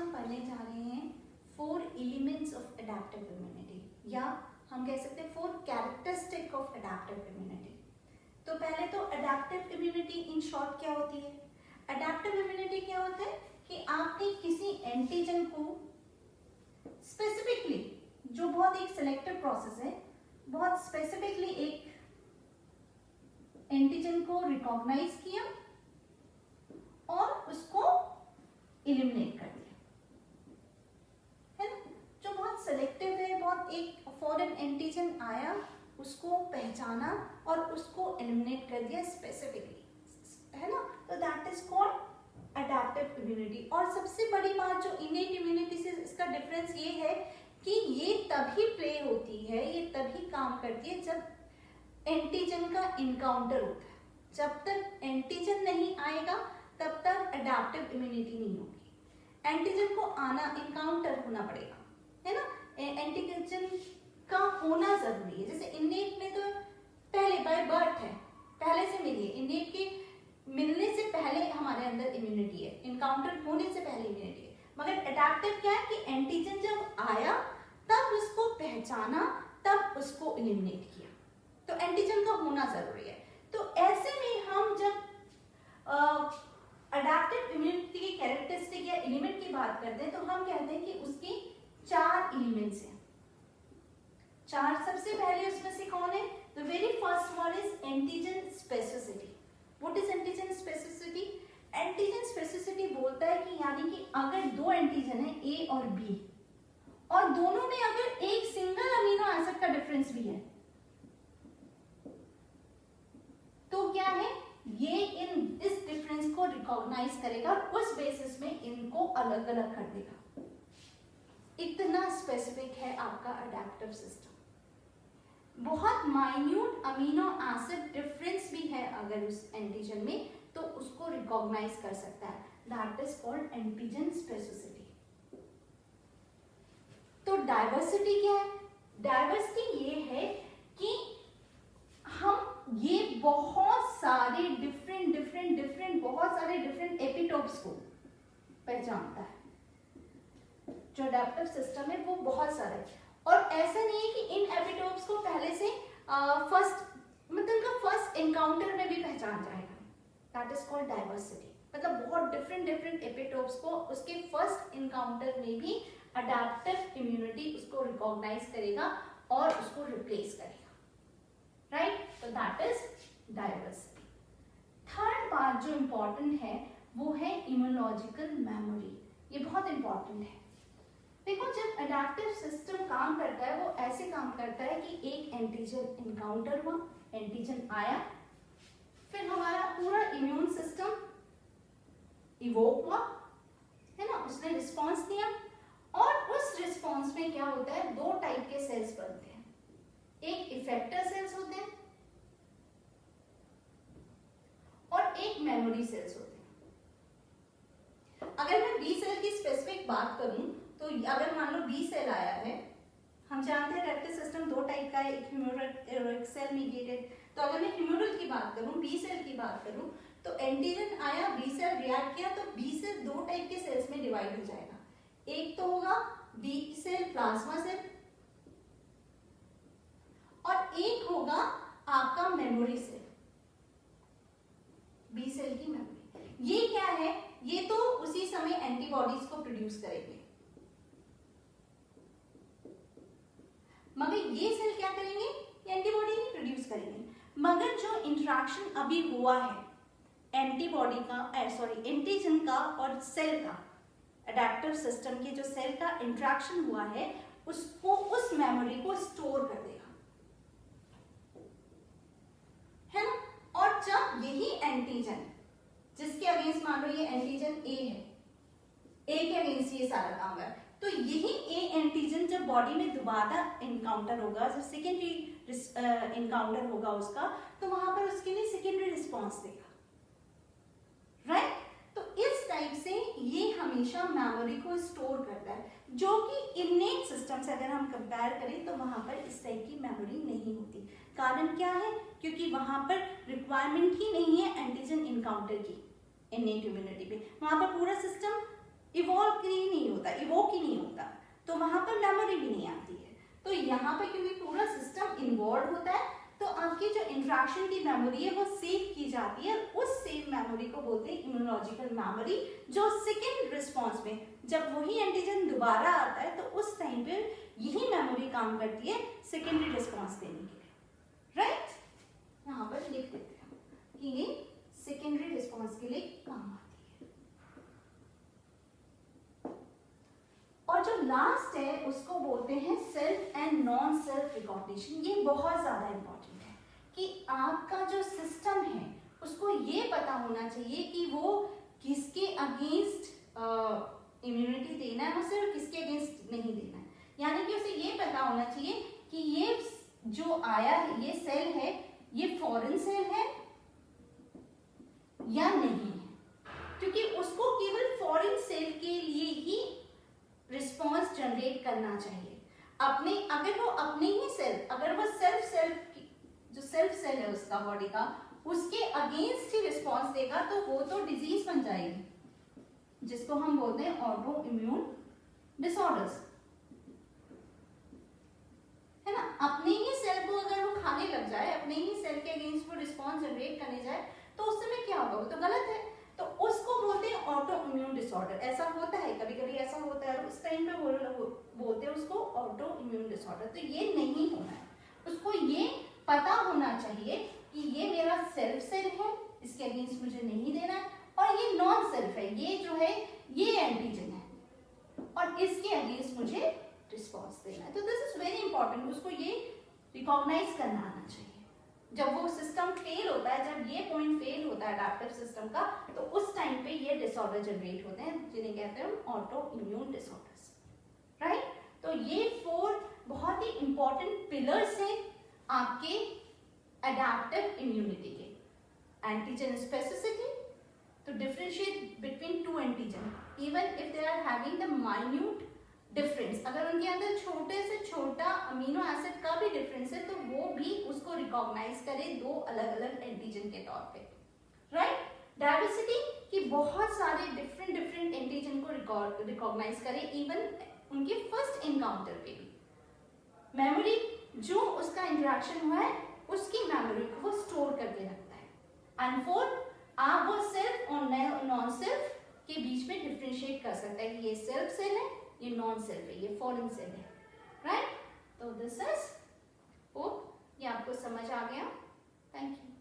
हम पढ़ने जा रहे हैं 4 एलिमेंट्स ऑफ अडैप्टिव इम्यूनिटी, या हम कह सकते हैं 4 कैरेक्टरिस्टिक ऑफ अडैप्टिव इम्यूनिटी। तो पहले तो अडैप्टिव इम्यूनिटी इन शॉर्ट क्या होती है? अडैप्टिव इम्यूनिटी क्या होता है कि आपने किसी एंटीजन को स्पेसिफिकली, जो बहुत एक सिलेक्टिव प्रोसेस है, बहुत स्पेसिफिकली एक एंटीजन को रिकॉग्नाइज किया और उसको इलिमिनेट कर दिया, है ना? जो बहुत सिलेक्टिव है, बहुत एक फॉरेन एंटीजन आया, उसको पहचाना और उसको इलिमिनेट कर दिया स्पेसिफिकली, है ना? तो that is called adaptive immunity. और सबसे बड़ी बात जो इनेट इम्यूनिटी से इसका डिफरेंस ये है कि ये तभी प्ले होती है, ये तभी काम करती है जब एंटीजन का इनकाउंटर होता है। जब तक एंटीजन नहीं आएगा तब तक अडैप्टिव इम्यूनिटी नहीं होगी। एंटीजन को आना, इनकाउंटर होना पड़ेगा, है ना? एंटीजन का होना जरूरी है। जैसे इनेट में तो पहले बाय बर्थ है, पहले से मिली है। इनेट के मिलने से पहले हमारे अंदर इम्यूनिटी है, इनकाउंटर होने से पहले इम्यूनिटी है। मगर अडैप्टिव क्या है कि एंटीजन जब आया तब उसको पहचाना, तब उसको इलिमिनेट किया। तो एंटीजन का होना जरूरी है। तो ऐसे में हम जब अडैप्टिव इम्यूनिटी की कैरेक्टरिस्टिक या एलिमेंट की बात करते हैं तो हम कहते हैं कि उसके 4 एलिमेंट्स हैं। 4 सबसे पहले उसमें से कौन है? The very first one is antigen specificity. What is antigen specificity? Antigen specificity बोलता है कि यानी कि अगर 2 एंटीजन है ए और बी, और दोनों में अगर एक सिंगल अमीनो एसिड का डिफरेंस भी है, तो क्या है, ये इस डिफरेंस को रिकॉग्नाइज करेगा और उस बेसिस में इनको अलग अलग कर देगा। इतना स्पेसिफिक है आपका अडैप्टिव सिस्टम। बहुत माइन्यूट अमीनो एसिड डिफरेंस भी है अगर उस एंटीजन में, तो उसको रिकॉग्नाइज कर सकता है। That is called antigen specificity. तो डाइवर्सिटी क्या है? डाइवर्सिटी ये है कि हम ये बहुत सारे डिफरेंट बहुत सारे डिफरेंट एपिटोप्स को पहचानता है। जो अडैप्टिव सिस्टम है वो बहुत सारे है, और ऐसा नहीं है कि इन एपिटोप्स को पहले से फर्स्ट एनकाउंटर में भी पहचान जाएगा। That is called diversity. मतलब बहुत डिफरेंट एपिटोप्स को उसके फर्स्ट एनकाउंटर में भी अडैप्टिव इम्यूनिटी उसको रिकॉग्नाइज करेगा और उसको रिप्लेस करेगा, राइट? तो दैट इज डाइवर्सिटी। थर्ड बात जो इंपॉर्टेंट है वो है इम्यूनोलॉजिकल मेमोरी। ये बहुत इंपॉर्टेंट है। देखो, जब अडैप्टिव सिस्टम काम करता है वो ऐसे काम करता है कि एक एंटीजन इनकाउंटर हुआ, एंटीजन आया, फिर हमारा पूरा इम्यून सिस्टम इवोक हुआ, है ना? उसने रिस्पॉन्स दिया, और उस रिस्पॉन्स में क्या होता है, 2 टाइप के सेल्स बनते हैं। एक इफेक्टर सेल्स होते हैं और एक मेमोरी सेल्स होते हैं। अगर मैं बी सेल की स्पेसिफिक बात करूं तो अगर मान लो बी सेल आया है, हम जानते हैं रेक्टिव सिस्टम 2 टाइप का है, एक ह्यूमरल और एक सेल मीडिएटेड। तो अगर मैं ह्यूमरल की बात करूं, बी सेल की बात करूं, तो एंटीजन आया, बी सेल रिएक्ट किया, तो बी सेल 2 टाइप के सेल्स में डिवाइड हो जाएगा। एक तो होगा बी सेल प्लाज्मा सेल, और एक होगा आपका मेमोरी सेल, बी सेल की मेमोरी। ये क्या है? ये तो उसी समय एंटीबॉडीज को प्रोड्यूस करेंगे, मगर ये सेल क्या करेंगे? एंटीबॉडी नहीं प्रोड्यूस करेंगे। मगर जो इंटरेक्शन अभी हुआ है एंटीबॉडी का, एंटीजन का और सेल का, अडैप्टिव सिस्टम के जो सेल का इंटरेक्शन हुआ है, उसको, उस मेमोरी को स्टोर कर देगा, है ना? और जब यही एंटीजन, जिसके अगेंस्ट मान लो ये एंटीजन ए है, ए के अगेंस्ट ये सारा काम कर, तो यही ए एंटीजन जब बॉडी में दोबारा इनकाउंटर होगा, जब सेकेंडरी इनकाउंटर होगा उसका, तो वहां पर उसके लिए सेकेंडरी रिस्पॉन्स देगा, राइट? तो इस टाइप से ये हमेशा मेमोरी को स्टोर करता है, जो कि इनेट सिस्टम से अगर हम कंपेयर करें तो वहां पर इस टाइप की मेमोरी नहीं होती। कारण क्या है? क्योंकि वहां पर रिक्वायरमेंट ही नहीं है एंटीजन इनकाउंटर की इनेट इम्यूनिटी पे। वहां पर पूरा सिस्टम इवोक ही नहीं होता, तो वहां पर मेमोरी भी नहीं आती है। तो यहाँ पे क्योंकि पूरा सिस्टम इन्वॉल्व होता है, तो आपकी जो इंट्रैक्शन की मेमोरी है वो सेव की जाती है। उस सेव मेमोरी को बोलते हैं इम्यूनोलॉजिकल मेमोरी, जो सेकेंड रिस्पॉन्स में जब वही एंटीजन दोबारा आता है तो उस टाइम पे यही मेमोरी काम करती है सेकेंडरी रिस्पॉन्स देने के लिए, राइट? यहाँ पर लिख देते हैं कि ये सेकेंडरी रिस्पॉन्स के लिए काम आती है। और जो लास्ट है उसको बोलते हैं self and non self recognition. ये बहुत ज्यादा इंपॉर्टेंट है कि आपका जो सिस्टम है उसको ये पता होना चाहिए कि वो किसके अगेंस्ट इम्यूनिटी देना है उसे और किसके अगेंस्ट नहीं देना है। यानी कि उसे ये पता होना चाहिए कि ये जो आया है, ये सेल है, ये फॉरेन सेल है या नहीं है, क्योंकि उसको केवल फॉरेन सेल के लिए ही रिस्पॉन्स जनरेट करना चाहिए। अपने अगर वो अपने ही सेल, अगर वो जो सेल्फ सेल है उसका बॉडी का, उसके अगेंस्ट ही रिस्पॉन्स देगा तो वो तो डिजीज बन जाएगी, जिसको हम बोलते हैं ऑटो इम्यून डिसऑर्डर्स, है ना। अपने ही सेल को अगर वो खाने लग जाए, अपने ही सेल के अगेंस्ट वो रिस्पॉन्स जनरेट करने जाए, तो उस समय क्या होगा? वो तो गलत है। तो उसको बोलते हैं ऑटो इम्यून डिसऑर्डर। ऐसा होता है, कभी कभी ऐसा होता है, उस टाइम पे बोलते हैं उसको ऑटो इम्यून डिसऑर्डर। तो ये नहीं होना है, उसको ये पता होना चाहिए कि ये मेरा सेल्फ सेल है, इसके अगेंस्ट मुझे नहीं देना है, और ये नॉन सेल्फ है, ये जो है ये एंटीजन है और इसके अगेंस्ट मुझे रिस्पॉन्स देना है। तो दिस इज वेरी इंपॉर्टेंट, उसको ये रिकॉग्नाइज करना आना चाहिए। जब वो सिस्टम फेल होता है, जब ये पॉइंट फेल होता है अडैप्टिव सिस्टम का, तो उस टाइम पे ये डिसऑर्डर जनरेट होते हैं, जिन्हें कहते हैं ऑटो इम्यून डिसऑर्डर्स, राइट? तो ये 4 बहुत ही इंपॉर्टेंट पिलर्स हैं आपके अडैप्टिव इम्यूनिटी के। Antigen specificity, to differentiate between two antigen even if they are having the minute difference, अगर उनके अंदर छोटे से छोटा अमीनो एसिड का भी डिफरेंस है तो वो भी उसको रिकॉग्नाइज करे 2 अलग अलग एंटीजन के तौर पे, राइट? डाइवर्सिटी कि बहुत सारे डिफरेंट एंटीजन को रिकॉग्नाइज करे इवन उनके फर्स्ट इनकाउंटर पे भी। मेमोरी, जो उसका इंटरेक्शन हुआ है उसकी मेमोरी को वो स्टोर करके रखता है। एंड 4, आप वो सेल्फ और नॉन सेल्फ के बीच में डिफरेंशिएट कर सकता है कि ये सेल्फ सेल है, ये नॉन सेल्फ है, ये फॉरेन सेल है, राइट? तो दिस इज होप ये आपको समझ आ गया। Thank you.